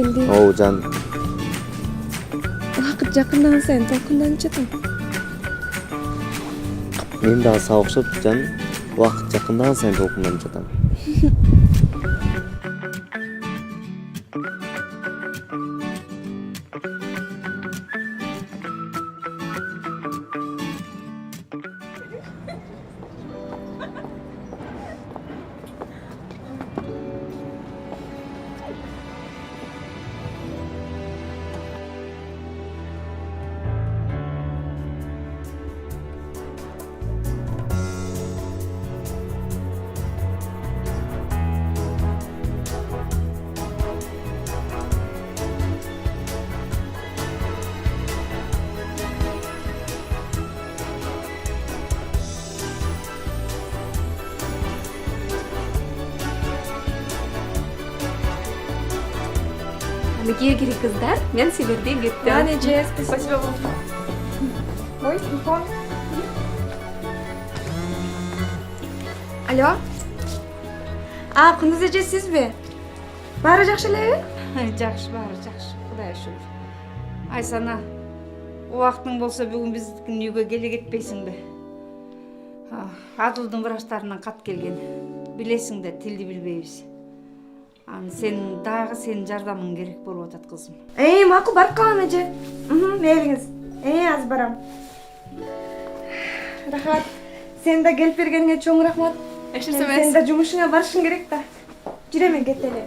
келди. Оу жан. Убакыт жакындаган сайын толкунданып жатам. Мен дагы сага окшоп жан. Убакыт жакындаган сайын толкунданып жатам. Эгерге кири кыздар, мен силерден кеттим. Да, Неже, Спасибо вам. Ой, телефон. Алло. Кундуз эже сизби? Баары жакшы элеби? Жакшы, баары жакшы. Кудай шүгүр. Айсана, убактың болсо бүгүн биздин үйгө келе кетпейсиңби? Адылдын врачтарынан кат келген. Билесиң да, тилди билбейбиз. Сен дагы сенин жардамың керек болуп атат кызым. Макул барып калам эже. Мейлиңиз. Аз барам. Рахат. Сен да келип бергениңе чоң рахмат. Сен да жумушуңа барышың керек да. Жүр эми кетели.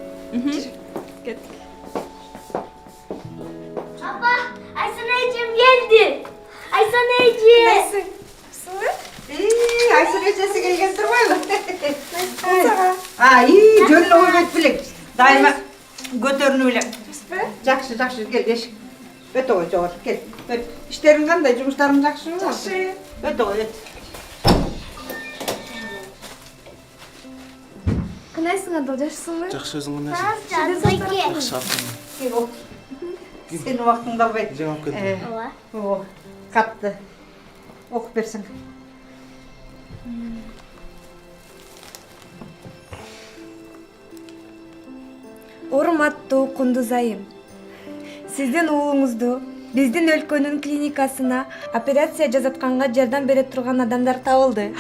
Кеттик. Апа, Айсан эжем келди. Айсан эже. Кайсың? Айсан эжеси келген турбайбы? Сага. Жөнүнө койбойт белең. Дайыма көтөрүнүп элем. Жакшы, жакшы, кел, эшик. Өтө кой, жогор, кел. Өт. Иштериң кандай, жумуштарың жакшыбы? Жакшы. Өтө кой, өт. Кандайсың, Адыл, жакшысыңбы? Жакшы өзүң кандайсың? Жакшы. Жакшы апам. Кел, оп. Сен убактыңды албай. Жеңип келдим. Ооба. Катты. Окуп берсең. Урматтуу Кундуз айым. Сиздин уулуңузду биздин өлкөнүн клиникасына операция жасатканга жардам бере турган адамдар табылды.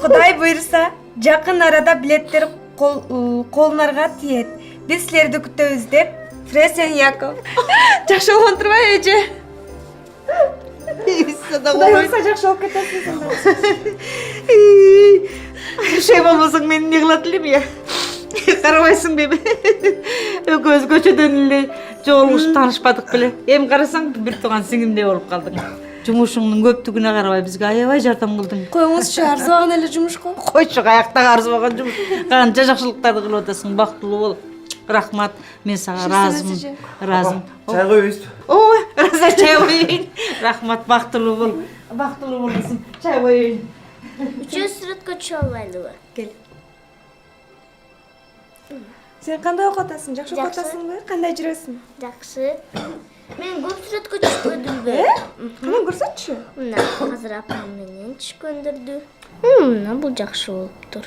Кудай буйрса, жакын арада билеттер колуңарга тиет. Биз силерди күтөбүз деп, Фресен Яков. Жакшы болгон турбайбы, эже? Кудай буйрса жакшы болуп кетесиз. Şey болбосоң мени эмне кылат элем я? Карабайсың беби. Экөөбүз көчөдөн эле жолугушуп таанышпадык беле. Эми карасаң бир тууган сиңимдей болуп калдың. Жумушуңдун көптүгүнө карабай бизге аябай жардам кылдың. Коюңузчу, арзыбаган эле жумушко. Койчу, каяктагы арзыбаган жумуш. Канча жакшылыктарды кылып атасың, бактылуу бол. Рахмат, мен сага ыраазымын. Ыраазымын. Чай коебузбу? Ой, раза чай коеюн. Рахмат, бактылуу бол. Бактылуу бол кызым. Чай коеюн. Үчөөбүз суратка түшө албайлыбы? Кел. Сен кандай окуп атасың? Жакшы окуп атасыңбы? Кандай жүрөсүң? Жакшы. Мен көп суратка түшкөндүрбү? Кана көрсөтчү. Мына азыр апам менен түшкөндүрдү. Мына бул жакшы болуптур.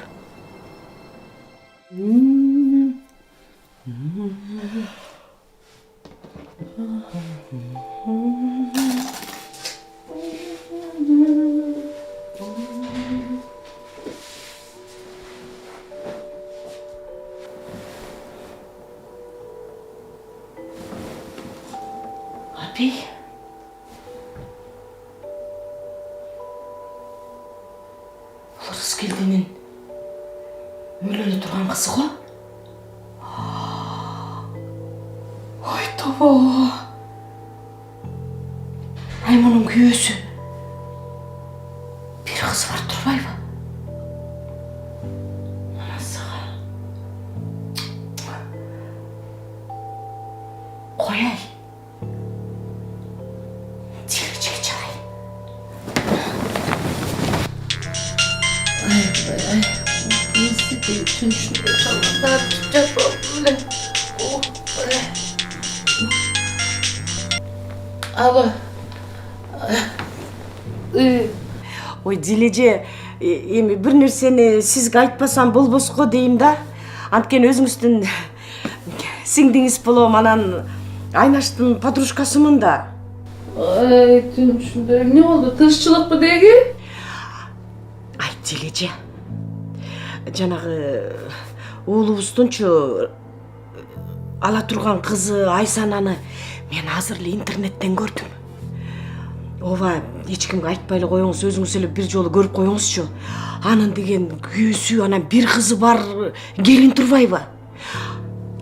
Abi. Бұл қыз келденен өлелі тұрған қызы ғой? Ой, тоба. Ай, мұның күйесі. Bir kız var тұрбайбы? Анасыға. Қояй. Çiğ çalayım. Ay. Nasıl bir tüm şunu çalmadan tutacak böyle. Oh böyle. Alo. Ой, Дилеже, эми бир нерсени сизге айтпасам болбоско дейм да. Анткени өзүңүздүн сиңдиңиз болом, анан Айнаштын подружкасымын да. Тüm ушундай. Эмне болду? Тынччылыкпы деги? Айтчы элечи. Жанагы уулубуздунчу ала турган кызы Айсананы мен азыр эле интернеттен көрдүм. Ооба, эч кимге айтпай эле коюңуз, өзүңүз эле бир жолу көрүп коюңузчу. Анын деген күйөөсү, анан бир кызы бар келин турбайбы?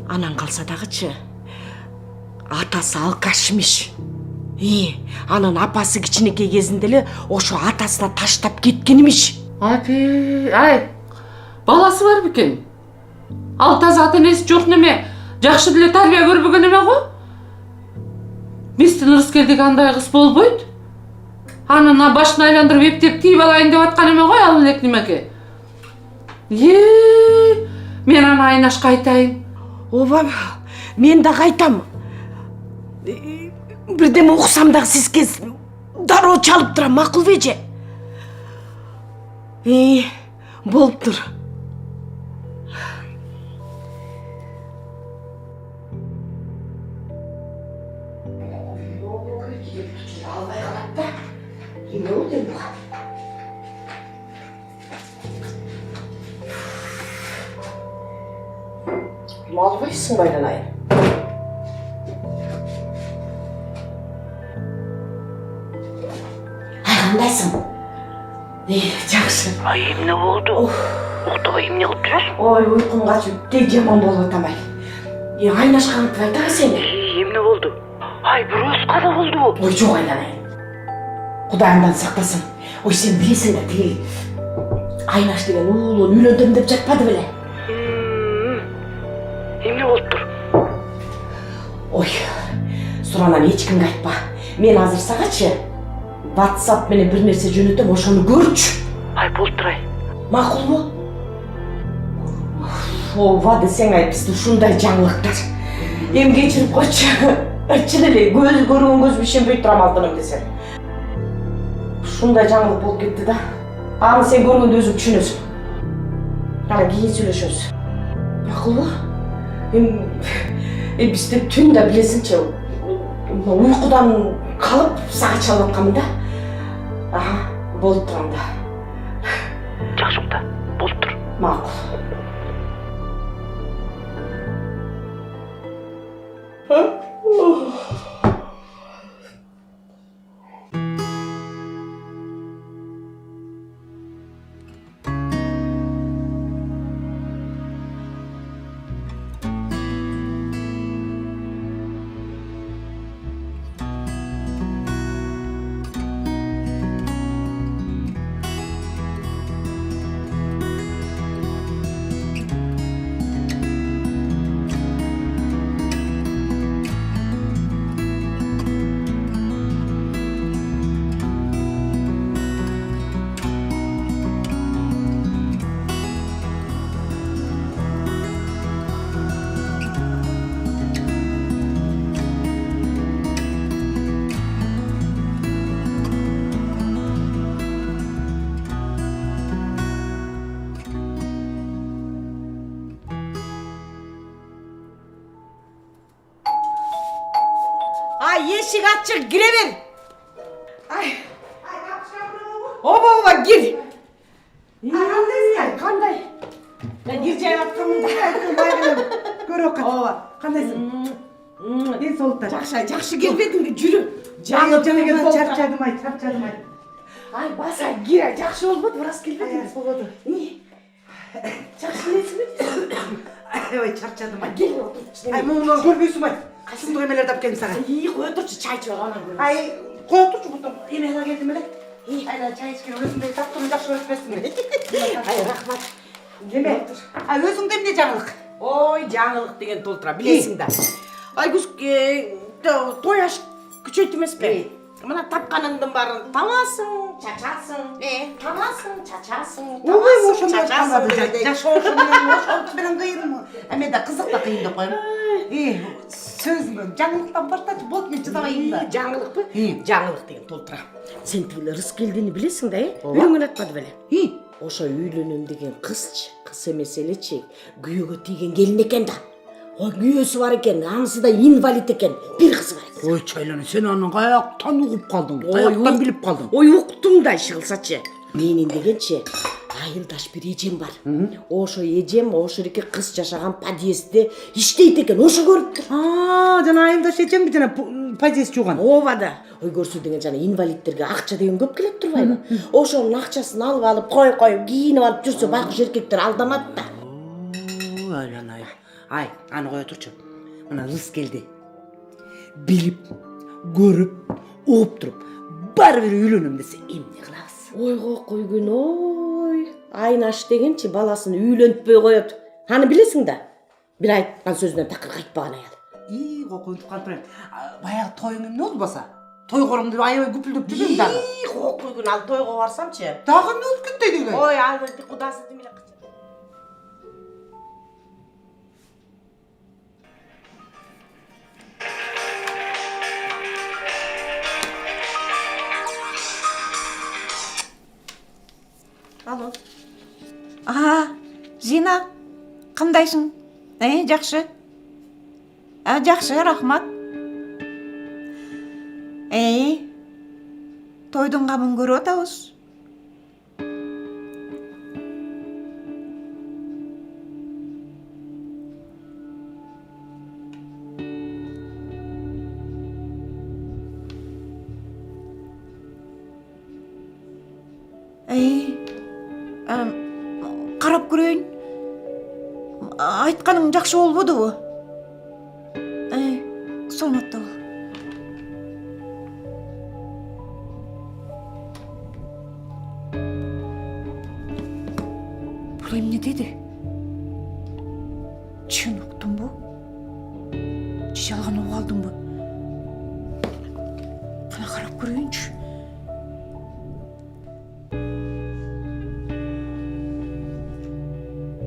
Анан калса дагычы атасы алкашмыш. Анан апасы кичинекей кезинде эле ошо атасына таштап кеткенмиш. Ай, баласы бар бекен? Ал таза ата-энеси жок неме? Жакшы деле тарбия көрбөгөн эме го? Биздин ырыскелдеги андай кыз болбойт. Анын башын айландырып эптеп тийип алайын деп аткан эме го ал элек немеке. Мен аны Айнашка айтайын. Ооба, мен да кайтам. Бирдеме уксам дагы сизге дароо чалып турам, макулбу эже? Болуптур. Албайсың байланайын. Кандайсың? Жакшы. Эмне болду? Уктабай эмне кылып жүрөсүң? Ой, уйкум качып, тек жаман болуп атам ай. Айнашка кантип айтам сени? Эмне болду? Ай, бирөөсү када болду? Ой, жок айланайын. Кудайымдан сактасын. Ой, сен билесиң да, тиги Айнаш деген уулун үйлөндүм деп жатпады беле? Эмне болуптур? Ой, суранан эч кимге айтпа. Мен азыр сагачы WhatsApp менен бир нерсе жөнөтөм, ошону көрчү. Ай, болтур ай. Макулбу? Ооба десең ай, бизде ушундай жаңылыктар. Эми кечирип койчу. Чын эле көз көргөн көз ишенбей турам алтыным десең. Ушундай жаңылык болуп кетти да. Аны сен көргөндө өзүң түшүнөсүң. Кара кийин сүйлөшөбүз. Макулбу? Бизде түн да билесиңчи, уйкудан калып сага чалып атканмын да. Болуп турам да. Жакшы укта, болуп тур. Макул. Eşik açık, girever. Ay. Oba gir. Kanday? Ben gireceğim attım. Gör o kadar. Oba, kandaysın? Ne solukta? Jakşı gelmedin mi? Yürü. Canım çarpçadım ay. Ay basa gir, jakşı olmadı, biraz gelmedin. Olmadı. Jakşı nesi mi? Ay çarpçadım ay. Gel otur. Ay bunu görmüyorsun ay. Kaçın emeler tap geldim sana. İyi koy oturçu çay içiyor ona göre. Ay koy oturçu burada. Yemeğe geldim öyle. İyi aynen çay içken özünde taptığını jakşı ötmesin mi? Ay rahmat. Yeme otur. Ay özünde mi ne canlılık? Oy жаңылык деген толтура билесиң да. Айгүз тояш күчөйтүмөс бе? Мына тапканыңдын баарын табасың, чачасың. Табасың, чачасың. Ой, ошондой чачасың. Жашоо ошондо менен кыйынмы? Эме да кызык да кыйын деп коем. Сөзүңөн жаңылыктан баштачы болот, мен чыдабайм да. Жаңылыкпы? Жаңылык деген толтура. Сен тиги Рыскелдини билесиң да, үйрөнгөн атпады беле? Ошо үйлөнөм деген кызчы, кыз эмес элечи, күйөөгө тийген келин экен да. Ой, күйөөсү бар экен, анысы да инвалид экен. Бир кызы бар экен. Ой, Чайлана, сен анын каяктан угуп калдың? Каяктан билип калдың? Ой, уктуң да иши кылсачы. Менин дегенчи, айылдаш бир эжем бар. Ошо эжем ошореке кыз жашаган подъездде иштейт экен. Ошо көрүптүр. Жана айылдаш эжемби жана подъезд жууган? Ооба да. Ой, көрсү деген жана инвалидтерге акча деген көп келет турбайбы? Ошонун акчасын алып коюп, кийинип алып жүрсө байкуш эркектер алданат да. Ой, жанайым. Ай, аны коя турчу. Мына кыз келди. Билип, көрүп, угуп туруп, баары бир үйлөнөм десе эмне кылабыз? Ойго койгон ой. Айнаш дегенчи баласын үйлөнтпөй коет. Аны билесиң да. Бир айткан сөзүнөн такыр кайтпаган аял. Кокуйнтуп калып турайм. Баягы тоюң эмне болду баса? Той коромду аябай күпүлдөп жүргөм дагы. Кокуйгун ал тойго барсамчы. Дагы эмне болуп кетти деген? Ой, ал кудасы демеле кычы. Алло. Зина, кандайсың? Жакшы. Жакшы, рахмат. Тойдун камын көрүп атабыз. Карап көрөйүн. Айтканың жакшы болбодубу? Саламатта бол. Бул эмне деди? Чын уктумбу? Же жалган угуп алдыңбы? Кана карап көрөйүнчү.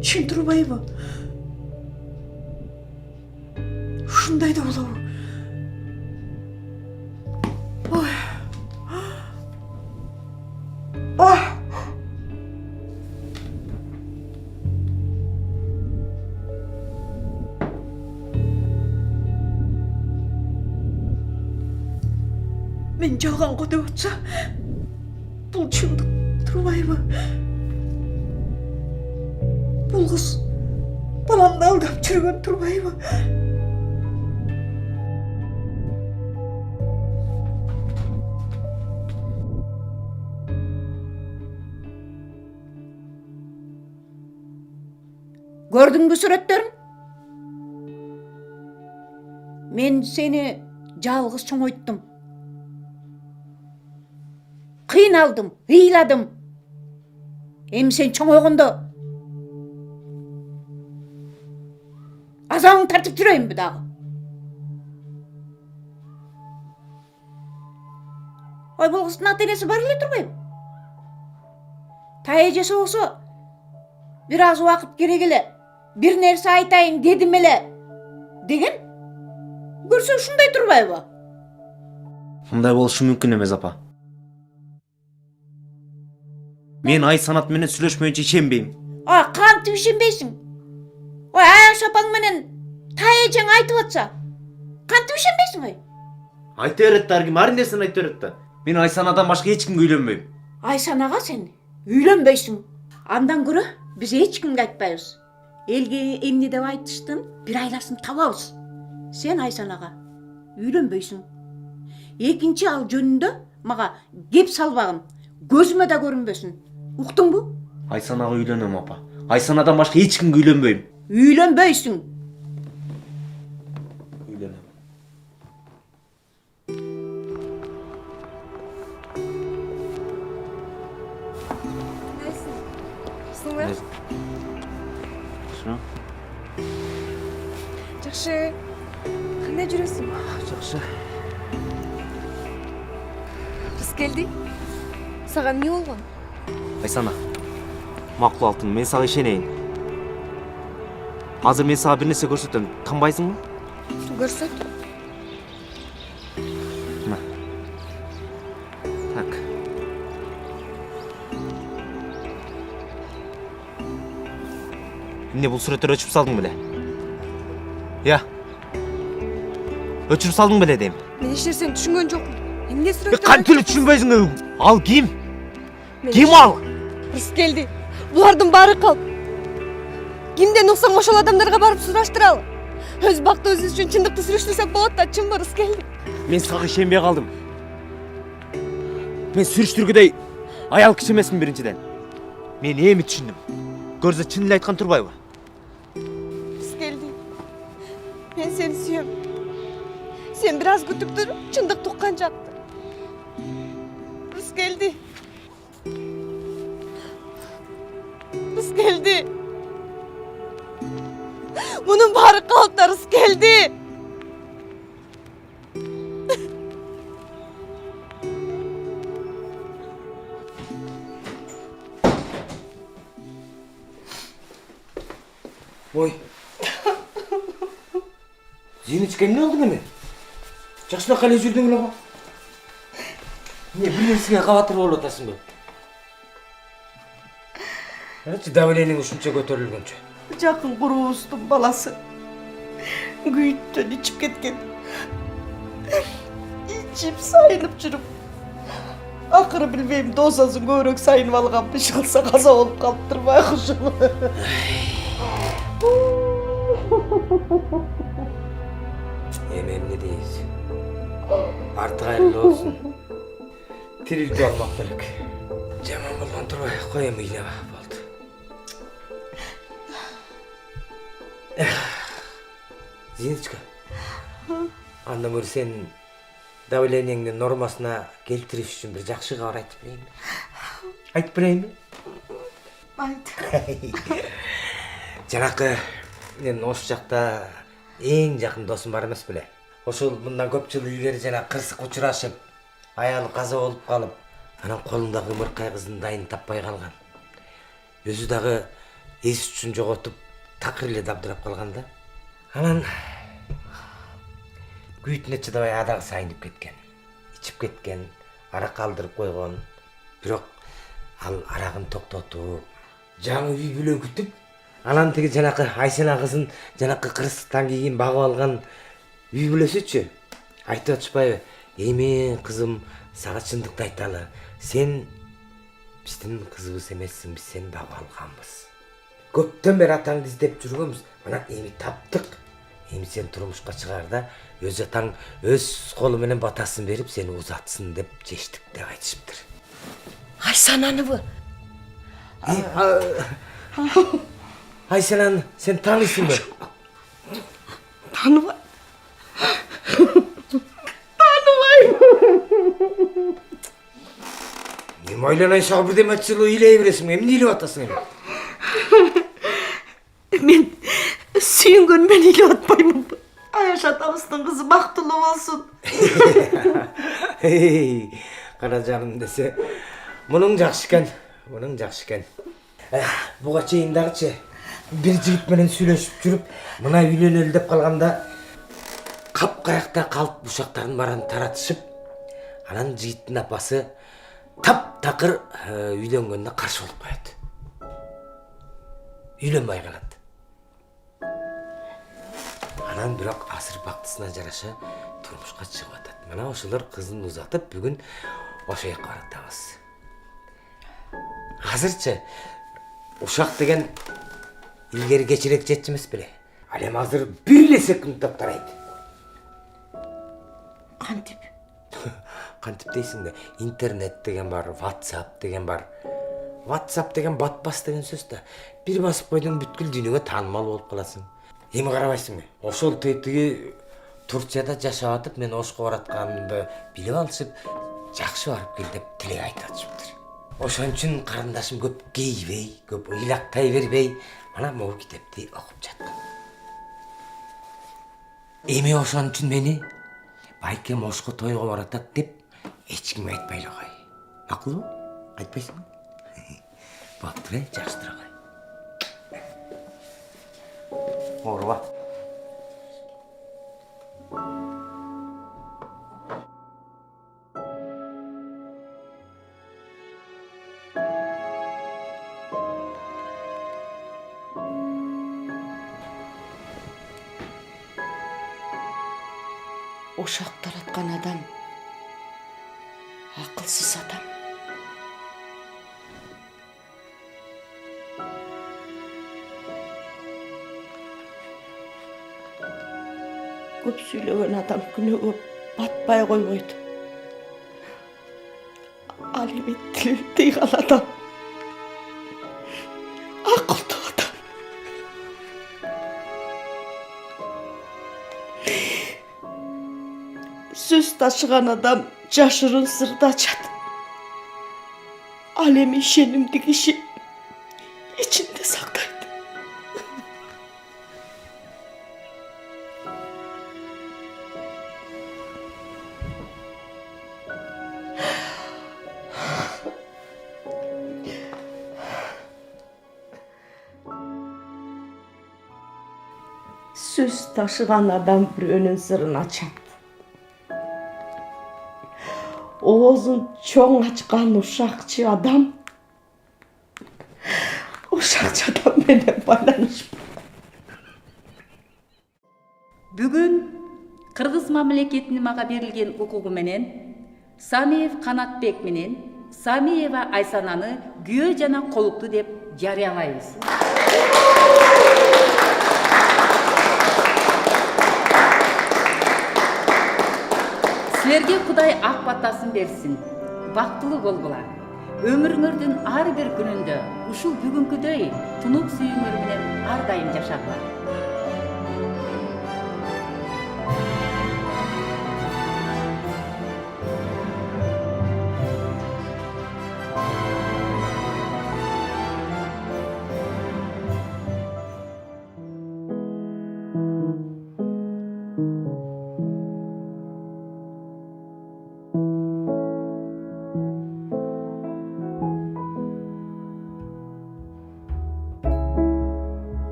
Чын турбайбы? Ушундай да болобу? Ой. Мен жалган го деп атса, бул чындык турбайбы? Бул кыз баламды алдап жүргөн турбайбы? Көрдүңбү сүрөттөрүн? Мен сени жалгыз чоңойттум. Кыйналдым, ыйладым. Эми сен чоңойгондо азабың тартып жүрөйүнбү дагы? Ой, бул кыздын ата энеси бар эле турбайбы? Тай эжеси болсо бир аз убакыт керек эле. Бир нерсе айтайын дедим эле деген. Көрсө ушундай турбайбы? Мындай болушу мүмкүн эмес, апа. Мен ай санат менен сүйлөшмөйүнчө ишенбейм. Кантип ишенбейсиң? Ой, Аяш апаң менен тай эжең айтып атса, кантип ишенбейсиң ой? Айта берет да, арким ар нерсени айта берет да. Мен Айсанадан башка эч кимге үйлөнбөйм. Айсанага сен үйлөнбөйсүң. Андан көрө биз эч кимге айтпайбыз. Элге эмне деп айтыштын, бир айласын табабыз. Сен Айсанага үйлөнбөйсүң. Экинчи ал жөнүндө мага кеп салбагын, көзүмө да көрүнбөсүн. Уктуңбу? Айсанага үйлөнөм, апа. Айсанадан башка эч кимге үйлөнбөйм. Үйлөнбөйсүң. Үйлөнөм. Жакшы. Кандай жүрөсүң? Жакшы. Кыз келди. Сага эмне болгон? Айсана, макул алтын, мен сага ишенейин. Азыр мен сага бир нерсе көрсөтөм, танбайсыңбы? Көрсөт. Мына. Так. Эмне бул сүрөттөрдү өчүп салдың беле? Я. Өчүрүп салдың беле дейм. Мен эч нерсени түшүнгөн жокмун. Эмне сүрөттө? Кантип түшүнбөйсүң? Ал ким? Ким ал? Рыс келди. Булардын баары калп. Кимден уксаң ошол адамдарга барып сураштыралы. Өз бактыбыз үчүн чындыкты сүрүштүрсөк болот да, чынбы Рыс келди? Мен сага ишенбей калдым. Мен сүрүштүргүдөй аял киши эмесмин биринчиден. Мен эми түшүндүм. Көрсө чын эле айткан турбайбы? Рыс келди. Мен сени сүйөм. Сен бир аз күтүп тур, чындыкты уккан жакты. Рыс келди. Рыс келди. Bunun bari kalptarız geldi. Ой. Зиночка, эмне болду эми? Жакшылап кале жүрдүң эле го. Эмне бир нерсеге кабатыр болуп атасыңбы? Карачы, давлениең ушунча көтөрүлгөнчө. Жақын құрбысының баласы күйіттен ішіп кеткен. Ішіп сайынып жүріп. Ақыры білмеймін, досасын көбірек сайынып алған шықса қаза болып қалып тұрмай құшылы. Emem ne дейсің? Артық айрылы болсын. Тірілтіп алмақ керек. Жаман болған тұрбай, қоям үйле болды. Зиночка, андан көрі сен давлениеңді нормасына келтіріш үшін бір жақсы хабар айтып берейін бе? Айтып берейін бе? Айт. Жанакы, мен осы жақта ең жақын досым бар емес біле. Ошол мындан көп жыл илгери жана кырсык учурашып, аялы каза болуп калып, анан колундагы ымыркай кызын дайын таппай калган. Өзү дагы эс үчүн жоготуп, такыр эле дабдырап калган да. Анан күйүтүнө чыдабай адагы сайынып кеткен. Ичип кеткен, арак калдырып койгон. Бирок ал арагын токтотуп, жаңы үй бүлө күтүп, анан тиги жанакы Айсена кызын жанакы кырсыктан кийин багып алган үй бүлөсүчү айтып атышпайбы? Эми кызым, сага чындыкты айталы. Сен биздин кызыбыз эмессиң, биз сени багып алганбыз. Көптөн бери атаңды издеп жүргөнбүз. Мына эми таптык. Эми сен турмушка чыгарда өз атаң өз колу менен батасын берип сени узатсын деп чечтик деп айтышыптыр. Айсананыбы? Айсенаны сен таанысыңбы? Таныбай. Эми ойланайын, сага бирдеме айтсылы ыйлай бересиң, эмне ыйлап атасың эми? Мен сүйүнгөнмөн ыйлап атпаймын. Аяш атабыздын кызы бактылуу болсун. Кара жаным десе, мунуң жакшы экен, мунуң жакшы экен. Буга чейин дагычы бир жигит менен сүйлөшүп жүрүп, мына үйлөнөлү деп калганда капкаякта калып бушактарын баарын таратышып, анан жигиттин апасы таптакыр үйлөнгөнүнө каршы болуп коет. Үйлөнбөй калат. Анан бирок асыр бактысына жараша турмушка чыгып атат. Мына ошолор кызын узатып, бүгүн ошо жака баратабыз. Азырчы ушак деген илгери кечирээк жетчү эмес беле? Ал эми азыр бир эле секунд токтойт. Кантип? Кантип дейсиң да, интернет деген бар, WhatsApp деген бар. WhatsApp деген батпас деген сөз да. Бир басып койдуң, бүткүл дүйнөгө таанымал болуп каласың. Эми карабайсыңбы? Ошол тетиги Турцияда жашап атып, мен Ошко баратканымды билип алышып, жакшы барып кел деп тилек айтып атышыптыр. Ошон үчүн карындашым көп кейбей, көп ыйлактай бербей, мына могу китепти окуп жаткан. Эми ошон үчүн мени байкем Ошко тойго баратат деп эч кимге айтпай эле кой. Макулбу? Айтпайсыңбы? Болуптур, жакшы тура кой. Ооруба. ошақ таратқан адам ақылсыз адам. Көп сөйлеген адам күнөөгө батпай койбойт. Ал эми тилин тыйган адам акылдуу адам. Сөз ташыган адам жашырын сырды ачат. Ал эми ишенимди киши ичинде сактайт. Сөз ташыган адам бирөөнүн сырын ачат. Оозун чоң ачкан ушакчы адам ушакчы адам менен байланышпайт. Бүгүн Кыргыз мамлекетинин мага берилген укугу менен Самиев Канатбек менен Самиева Айсананы күйөө жана колукту деп жарыялайбыз. Силерге Кудай ак батасын берсин. Бактылуу болгула. Өмүрүңөрдүн ар бир күнүндө ушул бүгүнкүдөй тунук сүйүүңөр менен ар дайым жашагыла.